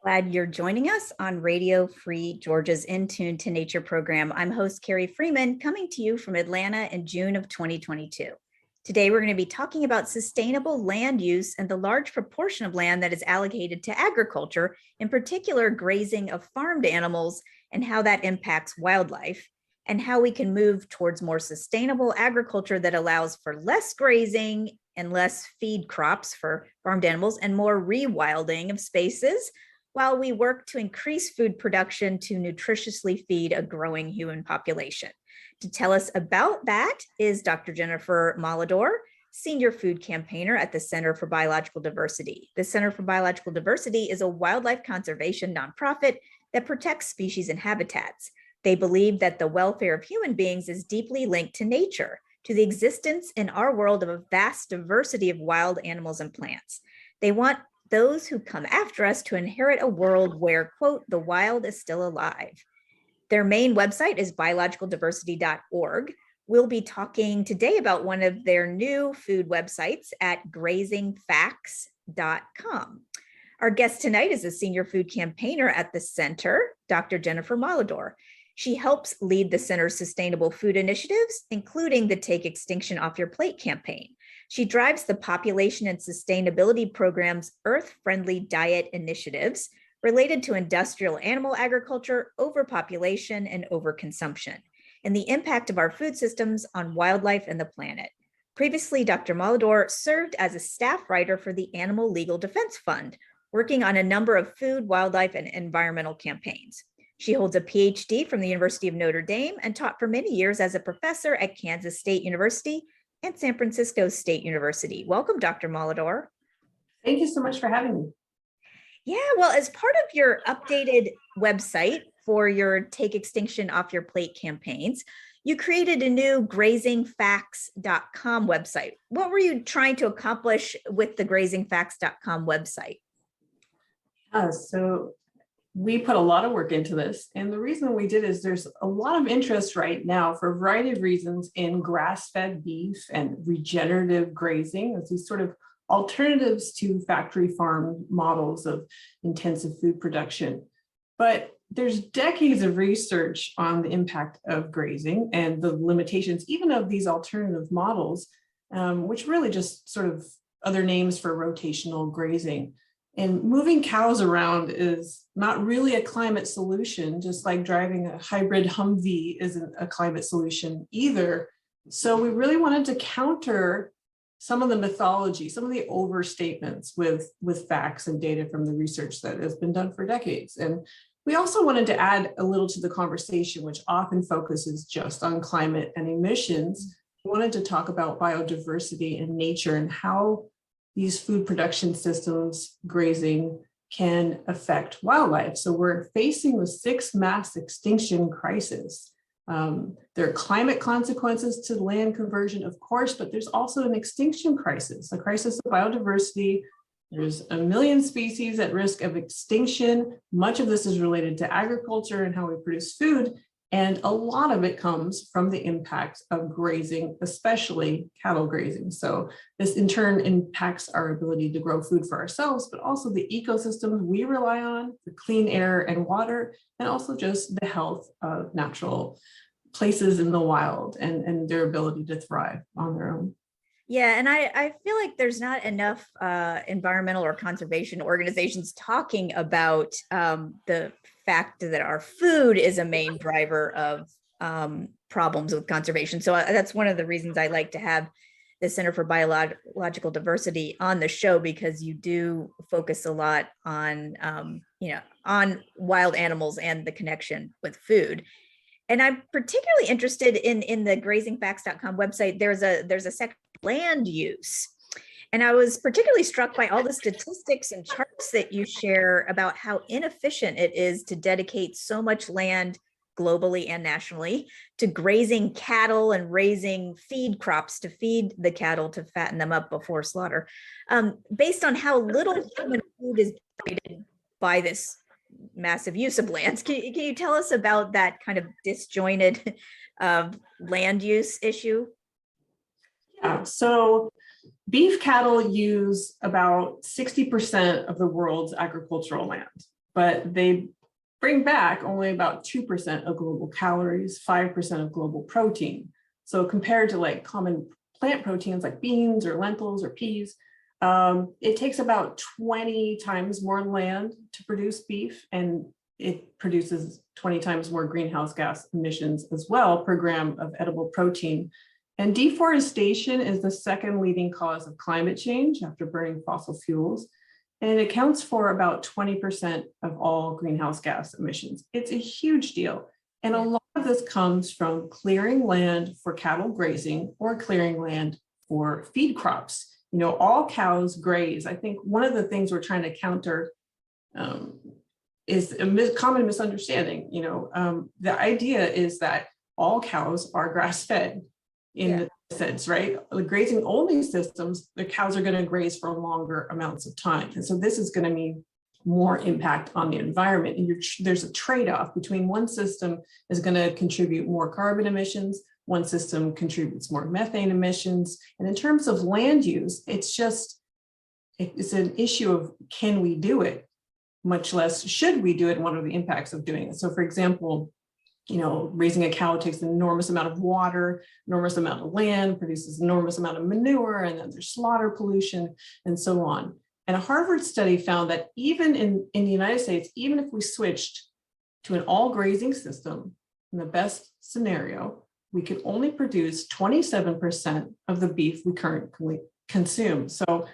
Glad you're joining us on Radio Free Georgia's In Tune to Nature program. I'm host Carrie Freeman, coming to you from Atlanta in June of 2022. Today, we're going to be talking about sustainable land use and the large proportion of land that is allocated to agriculture, in particular grazing of farmed animals, and how that impacts wildlife, and how we can move towards more sustainable agriculture that allows for less grazing and less feed crops for farmed animals and more rewilding of spaces, while we work to increase food production to nutritiously feed a growing human population. To tell us about that is Dr. Jennifer Malador, Senior Food Campaigner at the Center for Biological Diversity. The Center for Biological Diversity is a wildlife conservation nonprofit that protects species and habitats. They believe that the welfare of human beings is deeply linked to nature, to the existence in our world of a vast diversity of wild animals and plants. They want those who come after us to inherit a world where, quote, the wild is still alive. Their main website is biologicaldiversity.org. We'll be talking today about one of their new food websites at grazingfacts.com. Our guest tonight is a senior food campaigner at the center, Dr. Jennifer Malador. She helps lead the center's sustainable food initiatives, including the Take Extinction Off Your Plate campaign. She drives the population and sustainability program's earth-friendly diet initiatives related to industrial animal agriculture, overpopulation, and overconsumption, and the impact of our food systems on wildlife and the planet. Previously, Dr. Malador served as a staff writer for the Animal Legal Defense Fund, working on a number of food, wildlife, and environmental campaigns. She holds a PhD from the University of Notre Dame and taught for many years as a professor at Kansas State University and San Francisco State University. Welcome, Dr. Malador. Thank you so much for having me. Yeah, well, as part of your updated website for your Take Extinction Off Your Plate campaigns, you created a new grazingfacts.com website. What were you trying to accomplish with the grazingfacts.com website? So we put a lot of work into this. And the reason we did is there's a lot of interest right now for a variety of reasons in grass-fed beef and regenerative grazing as these sort of alternatives to factory farm models of intensive food production. But there's decades of research on the impact of grazing and the limitations even of these alternative models, which really just sort of other names for rotational grazing. And moving cows around is not really a climate solution, just like driving a hybrid Humvee isn't a climate solution either. So we really wanted to counter some of the mythology, some of the overstatements with facts and data from the research that has been done for decades. And we also wanted to add a little to the conversation, which often focuses just on climate and emissions. We wanted to talk about biodiversity and nature and how these food production systems, grazing, can affect wildlife. So we're facing the sixth mass extinction crisis. There are climate consequences to land conversion, of course, but there's also an extinction crisis, a crisis of biodiversity. There's 1 million species at risk of extinction. Much of this is related to agriculture and how we produce food. And a lot of it comes from the impact of grazing, especially cattle grazing. So this in turn impacts our ability to grow food for ourselves, but also the ecosystems we rely on, the clean air and water, and also just the health of natural places in the wild and their ability to thrive on their own. Yeah, and I feel like there's not enough environmental or conservation organizations talking about the fact that our food is a main driver of problems with conservation. So that's one of the reasons I like to have the Center for Biological Diversity on the show, because you do focus a lot on on wild animals and the connection with food. And I'm particularly interested in the grazingfacts.com website. There's a section land use. And I was particularly struck by all the statistics and charts that you share about how inefficient it is to dedicate so much land globally and nationally to grazing cattle and raising feed crops to feed the cattle to fatten them up before slaughter, based on how little human food is generated by this massive use of lands. Can you tell us about that kind of disjointed land use issue? Yeah, so beef cattle use about 60% of the world's agricultural land. but they bring back only about 2% of global calories, 5% of global protein. So compared to like common plant proteins like beans or lentils or peas, it takes about 20 times more land to produce beef, and it produces 20 times more greenhouse gas emissions as well per gram of edible protein. And deforestation is the second leading cause of climate change after burning fossil fuels. And it accounts for about 20% of all greenhouse gas emissions. It's a huge deal. And a lot of this comes from clearing land for cattle grazing or clearing land for feed crops. You know, all cows graze. I think one of the things we're trying to counter is a common misunderstanding. You know, the idea is that all cows are grass-fed in the sense, right? The grazing only systems, the cows are going to graze for longer amounts of time. And so this is going to mean more impact on the environment. And there's a trade-off between one system is going to contribute more carbon emissions, one system contributes more methane emissions. And in terms of land use, it's an issue of can we do it, much less should we do it, and what are the impacts of doing it. So for example, you know, raising a cow takes an enormous amount of water, enormous amount of land, produces enormous amount of manure, and then there's slaughter pollution and so on. And a Harvard study found that even in the United States, even if we switched to an all grazing system, in the best scenario, we could only produce 27% of the beef we currently consume. So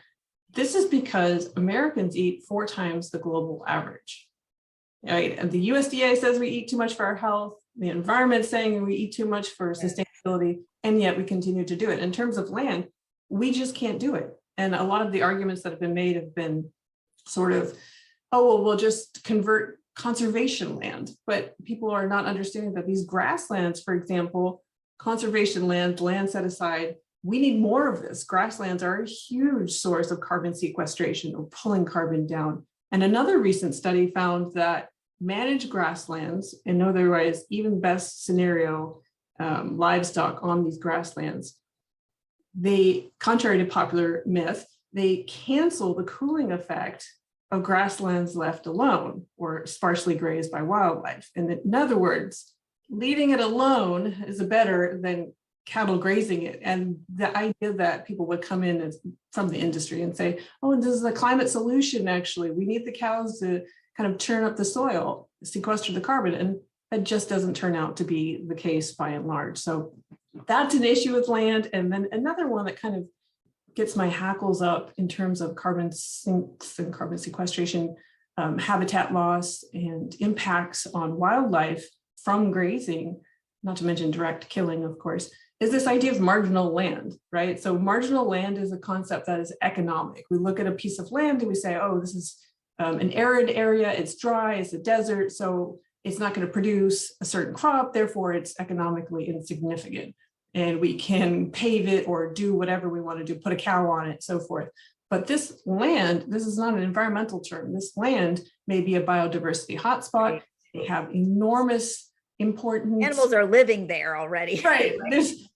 this is because Americans eat 4 times the global average, right? And the USDA says we eat too much for our health. The environment's saying we eat too much for sustainability, and yet we continue to do it. In terms of land, we just can't do it. And a lot of the arguments that have been made have been sort of, oh, well, we'll just convert conservation land. But people are not understanding that these grasslands, for example, conservation land set aside, we need more of this. Grasslands are a huge source of carbon sequestration or pulling carbon down. And another recent study found that managed grasslands, and otherwise even best scenario livestock on these grasslands, they, contrary to popular myth, they cancel the cooling effect of grasslands left alone or sparsely grazed by wildlife. And in other words, leaving it alone is better than cattle grazing it. And the idea that people would come in from the industry and say, oh, this is a climate solution, actually. We need the cows to kind of churn up the soil, sequester the carbon. And that just doesn't turn out to be the case by and large. So that's an issue with land. And then another one that kind of gets my hackles up in terms of carbon sinks and carbon sequestration, habitat loss and impacts on wildlife from grazing, not to mention direct killing, of course, is this idea of marginal land, right? So marginal land is a concept that is economic. We look at a piece of land and we say, oh, this is an arid area, it's dry, it's a desert, so it's not going to produce a certain crop, therefore it's economically insignificant. And we can pave it or do whatever we want to do, put a cow on it, so forth. But this land, this is not an environmental term. This land may be a biodiversity hotspot. They have enormous importance. Animals are living there already. Right.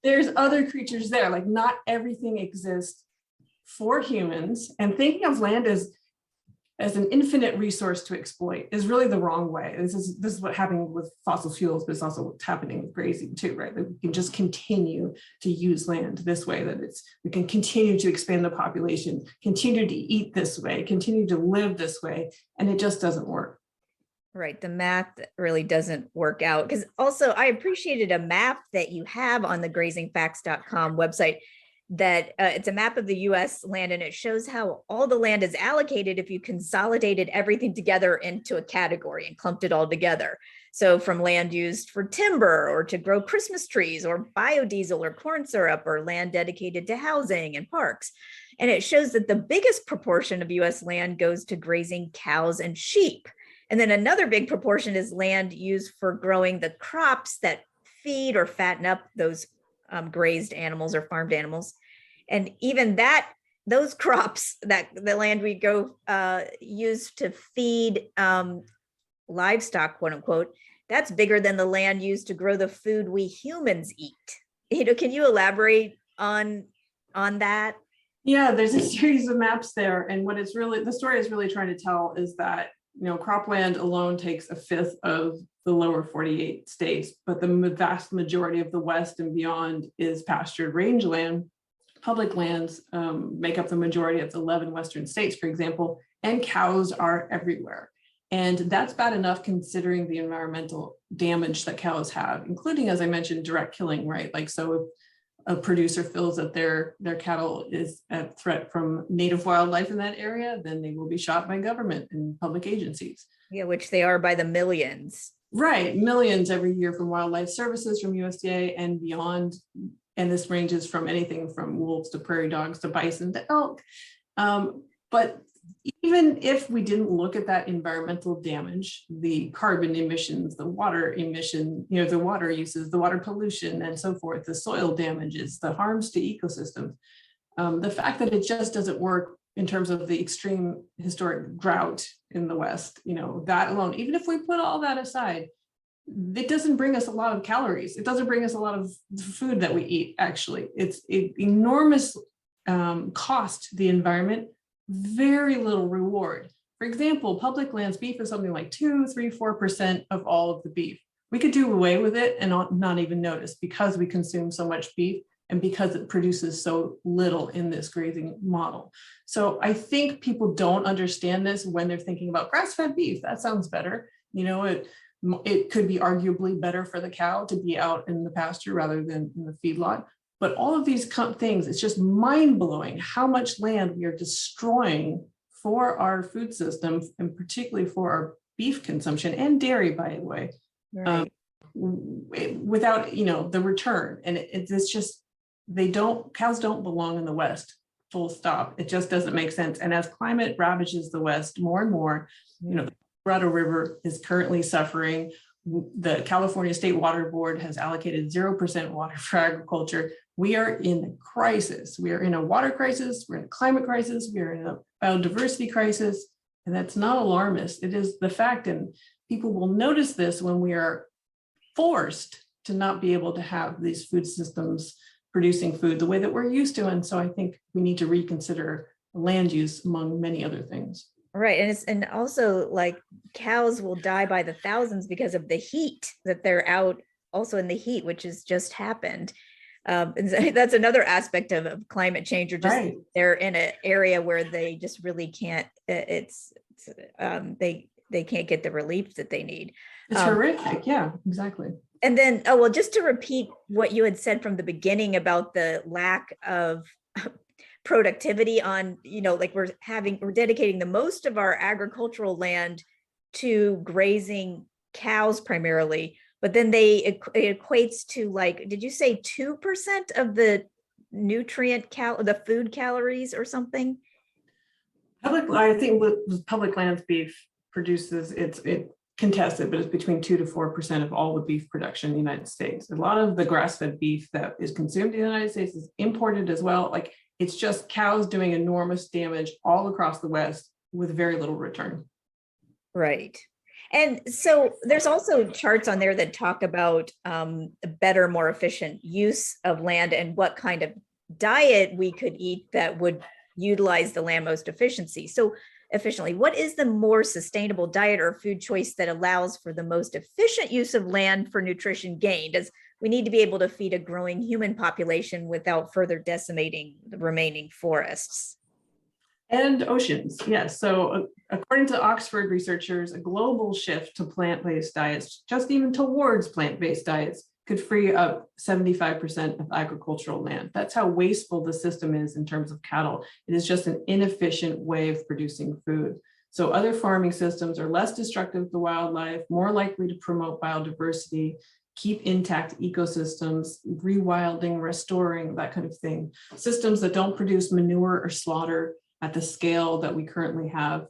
There's other creatures there. Like not everything exists for humans. And thinking of land as an infinite resource to exploit is really the wrong way. This is what happened with fossil fuels, but it's also what's happening with grazing too, right? That we can just continue to use land this way, that we can continue to expand the population, continue to eat this way, continue to live this way, and it just doesn't work. Right. The math really doesn't work out. Because also I appreciated a map that you have on the grazingfacts.com website that it's a map of the US land, and it shows how all the land is allocated if you consolidated everything together into a category and clumped it all together. So from land used for timber or to grow Christmas trees or biodiesel or corn syrup, or land dedicated to housing and parks. And it shows that the biggest proportion of US land goes to grazing cows and sheep. And then another big proportion is land used for growing the crops that feed or fatten up those grazed animals or farmed animals. And even those crops, that the land we go use to feed livestock, quote unquote, that's bigger than the land used to grow the food we humans eat. Can you elaborate on that? Yeah, there's a series of maps there. And what the story is really trying to tell is that cropland alone takes a fifth of the lower 48 states, but the vast majority of the West and beyond is pastured rangeland. Public lands make up the majority of the 11 Western states, for example, and cows are everywhere. And that's bad enough considering the environmental damage that cows have, including, as I mentioned, direct killing, right? Like, so if a producer feels that their cattle is a threat from native wildlife in that area, then they will be shot by government and public agencies. Yeah, which they are by the millions. Right, millions every year from wildlife services, from USDA and beyond. And this ranges from anything from wolves to prairie dogs to bison to elk. But even if we didn't look at that environmental damage, the carbon emissions, the water emission, the water uses, the water pollution and so forth, the soil damages, the harms to ecosystems, the fact that it just doesn't work in terms of the extreme historic drought in the West, that alone, even if we put all that aside, it doesn't bring us a lot of calories. It doesn't bring us a lot of the food that we eat, actually. It's an enormous cost to the environment, very little reward. For example, public lands beef is something like 2, 3, 4% of all of the beef. We could do away with it and not even notice because we consume so much beef and because it produces so little in this grazing model. So I think people don't understand this when they're thinking about grass-fed beef. That sounds better. It could be arguably better for the cow to be out in the pasture rather than in the feedlot. But all of these things, it's just mind-blowing how much land we are destroying for our food system, and particularly for our beef consumption and dairy, by the way, Right. without the return. And it's just, cows don't belong in the West, full stop. It just doesn't make sense. And as climate ravages the West more and more, the Colorado River is currently suffering. The California State Water Board has allocated 0% water for agriculture. We are in a crisis. We are in a water crisis. We're in a climate crisis. We are in a biodiversity crisis. And that's not alarmist. It is the fact. And people will notice this when we are forced to not be able to have these food systems producing food the way that we're used to. And so I think we need to reconsider land use among many other things. Right. And also, like, cows will die by the thousands because of the heat, that they're out also in the heat, which has just happened. And that's another aspect of climate change, or just Right. They're in an area where they just really can't, they can't get the relief that they need. It's horrific. Yeah, exactly. And then, just to repeat what you had said from the beginning about the lack of productivity on, like we're dedicating the most of our agricultural land to grazing cows primarily, but then it equates to, like, did you say 2% of the the food calories or something? I think with public lands beef produces, it contested, but it's between 2 to 4% of all the beef production in the United States. A lot of the grass-fed beef that is consumed in the United States is imported as well. Like, it's just cows doing enormous damage all across the West with very little return. Right. And so there's also charts on there that talk about a better, more efficient use of land and what kind of diet we could eat that would utilize the land most efficiently. What is the more sustainable diet or food choice that allows for the most efficient use of land for nutrition gain? Does we need to be able to feed a growing human population without further decimating the remaining forests? And oceans, yes. So according to Oxford researchers, a global shift to plant-based diets, just even towards plant-based diets, could free up 75% of agricultural land. That's how wasteful the system is in terms of cattle. It is just an inefficient way of producing food. So other farming systems are less destructive to wildlife, more likely to promote biodiversity, keep intact ecosystems, rewilding, restoring, that kind of thing. Systems that don't produce manure or slaughter at the scale that we currently have.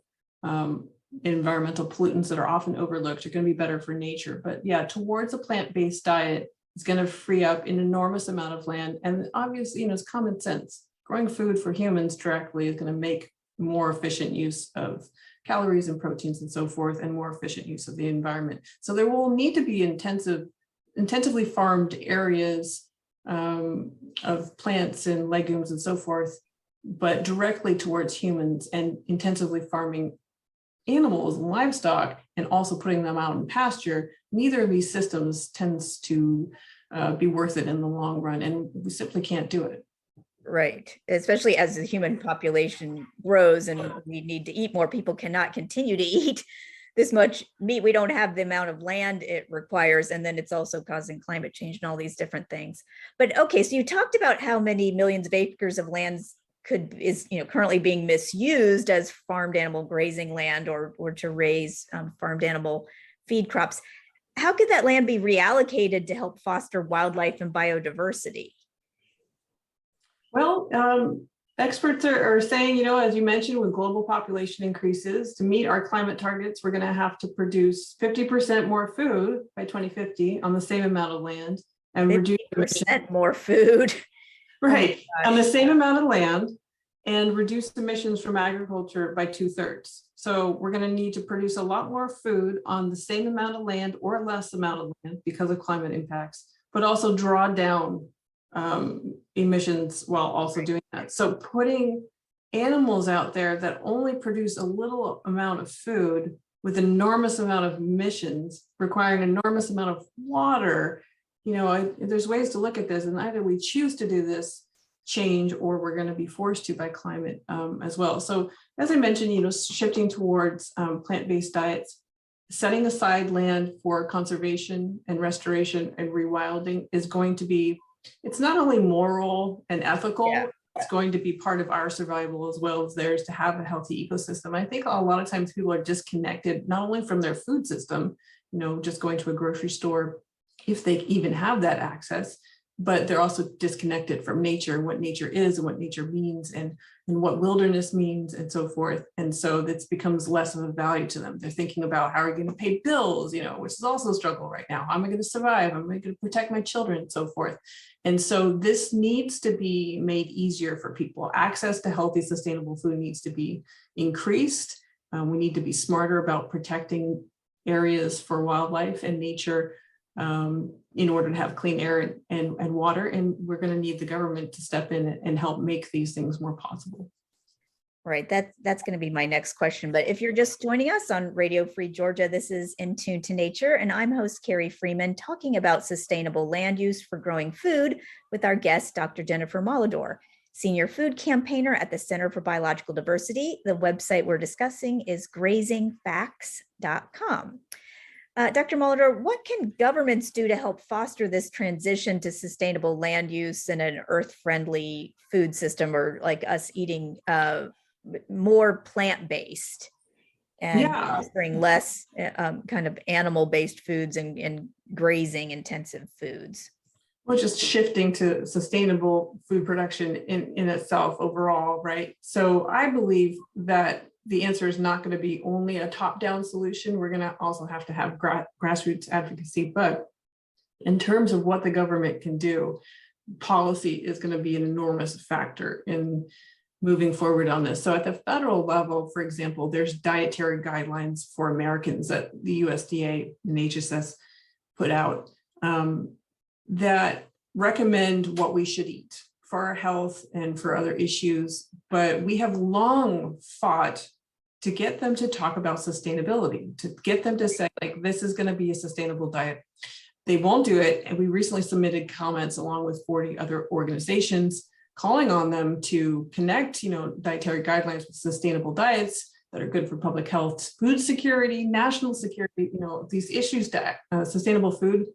Environmental pollutants that are often overlooked are going to be better for nature. But yeah, towards a plant-based diet is going to free up an enormous amount of land. And obviously, it's common sense. Growing food for humans directly is going to make more efficient use of calories and proteins and so forth, and more efficient use of the environment. So there will need to be intensively farmed areas of plants and legumes and so forth, but directly towards humans, and intensively farming animals and livestock and also putting them out in pasture, neither of these systems tends to be worth it in the long run. And we simply can't do it. Right. Especially as the human population grows and we need to eat more, people cannot continue to eat this much meat. We don't have the amount of land it requires. And then it's also causing climate change and all these different things. But okay, so you talked about how many millions of acres of lands is currently being misused as farmed animal grazing land or to raise farmed animal feed crops. How could that land be reallocated to help foster wildlife and biodiversity? Well, experts are saying, as you mentioned, with global population increases, to meet our climate targets, we're going to have to produce 50% more food by 2050 on the same amount of land and reduce 50% more food. Right, on the same amount of land and reduce emissions from agriculture by 2/3. So we're going to need to produce a lot more food on the same amount of land or less amount of land because of climate impacts, but also draw down emissions while also doing that. So putting animals out there that only produce a little amount of food with enormous amount of emissions, requiring enormous amount of water, there's ways to look at this, and either we choose to do this change or we're going to be forced to by climate as well. So as I mentioned, shifting towards plant-based diets, setting aside land for conservation and restoration and rewilding is going to be, it's not only moral and ethical, it's going to be part of our survival as well as theirs to have a healthy ecosystem. I think a lot of times people are disconnected, not only from their food system, just going to a grocery store, if they even have that access, but they're also disconnected from nature, what nature is and what nature means and what wilderness means and so forth. And so this becomes less of a value to them. They're thinking about how are you going to pay bills, which is also a struggle right now. How am I going to survive? How am I going to protect my children and so forth? And so this needs to be made easier for people. Access to healthy, sustainable food needs to be increased. We need to be smarter about protecting areas for wildlife and nature in order to have clean air and water. And we're going to need the government to step in and help make these things more possible. Right. That's going to be my next question. But if you're just joining us on Radio Free Georgia, this is In Tune to Nature, and I'm host Carrie Freeman talking about sustainable land use for growing food with our guest, Dr. Jennifer Molidor, Senior Food Campaigner at the Center for Biological Diversity. The website we're discussing is grazingfacts.com. Dr. Molidor, what can governments do to help foster this transition to sustainable land use and an earth-friendly food system, or like us eating more plant-based and fostering less kind of animal-based foods and grazing-intensive foods? Well, just shifting to sustainable food production in itself overall, right? So I believe that the answer is not going to be only a top-down solution. We're going to also have to have grassroots advocacy. But in terms of what the government can do, policy is going to be an enormous factor in moving forward on this. So at the federal level, for example, there's dietary guidelines for Americans that the USDA and HSS put out that recommend what we should eat for our health and for other issues. But we have long fought to get them to talk about sustainability, to get them to say, like, this is going to be a sustainable diet. They won't do it. And we recently submitted comments along with 40 other organizations calling on them to connect, dietary guidelines with sustainable diets that are good for public health, food security, national security, these issues to sustainable food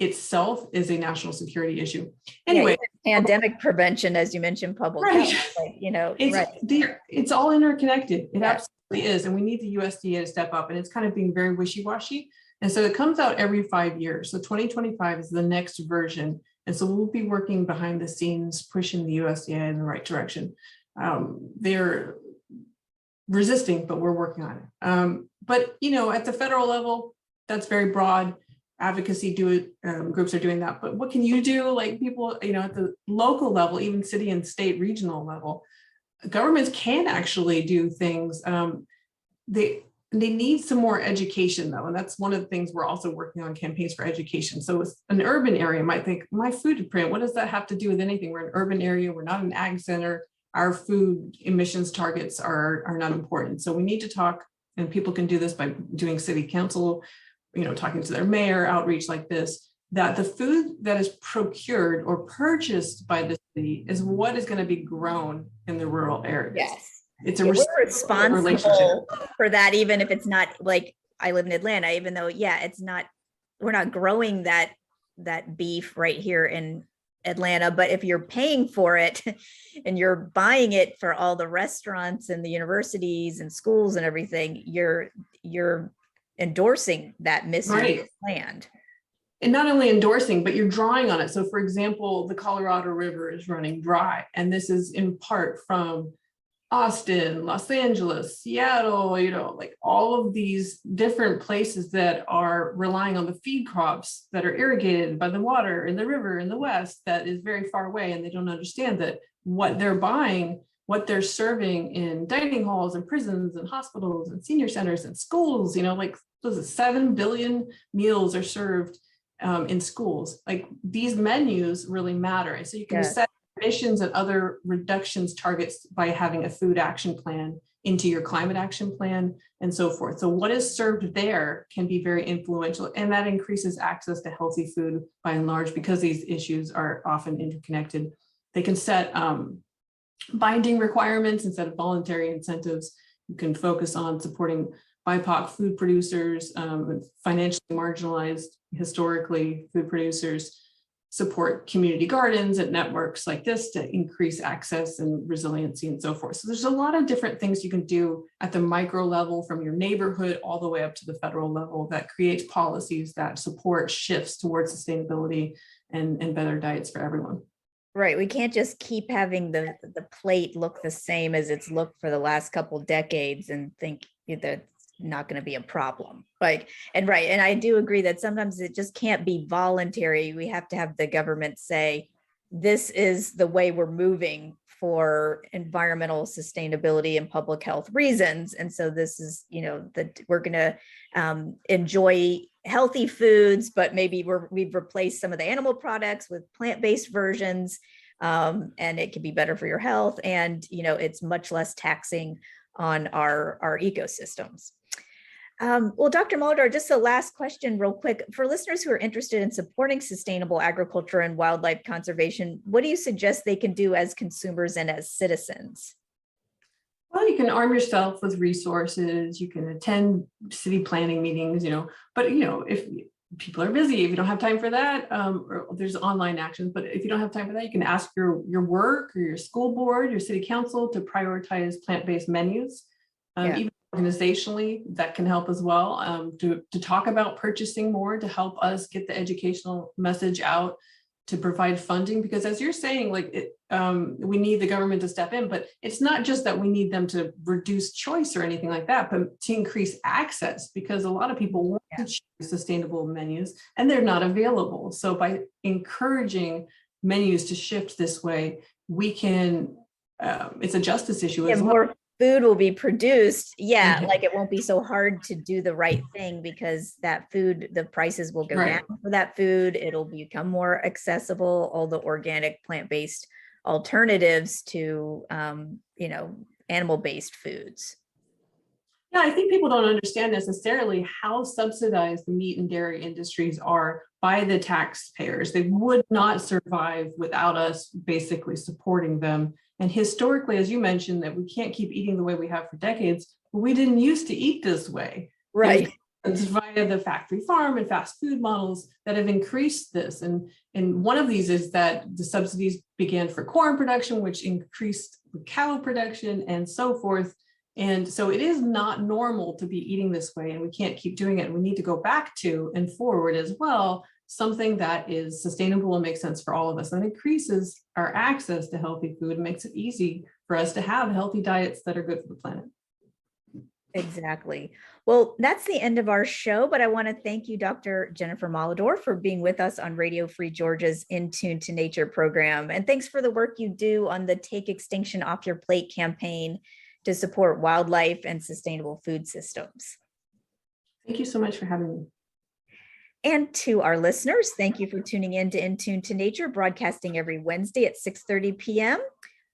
itself is a national security issue. Anyway, pandemic prevention, as you mentioned, public health, it's all interconnected. It absolutely is. And we need the USDA to step up, and it's kind of being very wishy-washy. And so it comes out every 5 years. So 2025 is the next version. And so we'll be working behind the scenes, pushing the USDA in the right direction. They're resisting, but we're working on it. But at the federal level, that's very broad. Advocacy groups are doing that, but what can you do? Like people, at the local level, even city and state, regional level, governments can actually do things. They need some more education though, and that's one of the things we're also working on, campaigns for education. So an urban area might think, my footprint, what does that have to do with anything? We're an urban area, we're not an ag center. Our food emissions targets are not important. So we need to talk and people can do this by doing city council, talking to their mayor, outreach like this, that the food that is procured or purchased by the city is what is going to be grown in the rural areas. Yes. It's a we're responsible relationship for that, even if it's not, like, I live in Atlanta, even though, it's not, we're not growing that beef right here in Atlanta, but if you're paying for it and you're buying it for all the restaurants and the universities and schools and everything, you're endorsing that misuse land. And not only endorsing, but you're drawing on it. So for example, the Colorado River is running dry, and this is in part from Austin, Los Angeles, Seattle, like all of these different places that are relying on the feed crops that are irrigated by the water in the river in the West that is very far away. And they don't understand that what they're buying, what they're serving in dining halls and prisons and hospitals and senior centers and schools, like those 7 billion meals are served in schools. Like, these menus really matter. And so you can set emissions and other reductions targets by having a food action plan into your climate action plan and so forth. So what is served there can be very influential, and that increases access to healthy food by and large, because these issues are often interconnected. They can set binding requirements instead of voluntary incentives. You can focus on supporting BIPOC food producers, financially marginalized, historically food producers, support community gardens and networks like this to increase access and resiliency and so forth. So there's a lot of different things you can do at the micro level, from your neighborhood all the way up to the federal level, that creates policies that support shifts towards sustainability and better diets for everyone. Right. We can't just keep having the plate look the same as it's looked for the last couple decades and think that not going to be a problem. And I do agree that sometimes it just can't be voluntary. We have to have the government say, this is the way we're moving for environmental sustainability and public health reasons. And so this is, that we're going to enjoy healthy foods, but maybe we've replaced some of the animal products with plant-based versions, and it can be better for your health. And, it's much less taxing on our ecosystems. Well, Dr. Molitor, just a last question real quick. For listeners who are interested in supporting sustainable agriculture and wildlife conservation, what do you suggest they can do as consumers and as citizens? Well, you can arm yourself with resources. You can attend city planning meetings, but, if people are busy, if you don't have time for that, or there's online actions, but if you don't have time for that, you can ask your work or your school board, your city council to prioritize plant-based menus. Even organizationally, that can help as well, to talk about purchasing more, to help us get the educational message out, to provide funding, because as you're saying, we need the government to step in, but it's not just that we need them to reduce choice or anything like that, but to increase access, because a lot of people want to choose sustainable menus and they're not available. So by encouraging menus to shift this way, we can, it's a justice issue as well. More food will be produced. Like, it won't be so hard to do the right thing, because that food, the prices will go down for that food. It'll become more accessible, all the organic plant-based alternatives to, animal-based foods. Yeah, I think people don't understand necessarily how subsidized the meat and dairy industries are by the taxpayers. They would not survive without us basically supporting them. And historically, as you mentioned, that we can't keep eating the way we have for decades, but we didn't used to eat this way. Right. It's via the factory farm and fast food models that have increased this. And one of these is that the subsidies began for corn production, which increased cow production and so forth. And so it is not normal to be eating this way, and we can't keep doing it. We need to go back to and forward as well, something that is sustainable and makes sense for all of us, and increases our access to healthy food and makes it easy for us to have healthy diets that are good for the planet. Exactly. Well, that's the end of our show, but I want to thank you, Dr. Jennifer Molitor, for being with us on Radio Free Georgia's In Tune to Nature program. And thanks for the work you do on the Take Extinction Off Your Plate campaign to support wildlife and sustainable food systems. Thank you so much for having me. And to our listeners, thank you for tuning in to In Tune to Nature, broadcasting every Wednesday at 6:30 p.m.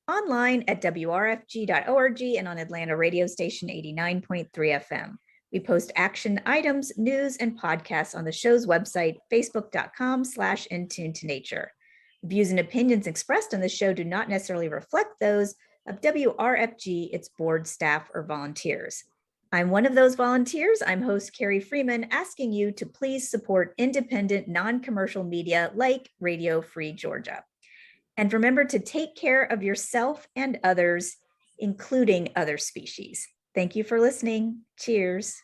online at wrfg.org and on Atlanta radio station 89.3 FM. We post action items, news, and podcasts on the show's website, facebook.com/intunetonature. Views and opinions expressed on the show do not necessarily reflect those of WRFG, its board, staff, or volunteers. I'm one of those volunteers. I'm host Carrie Freeman, asking you to please support independent, non-commercial media like Radio Free Georgia. And remember to take care of yourself and others, including other species. Thank you for listening. Cheers.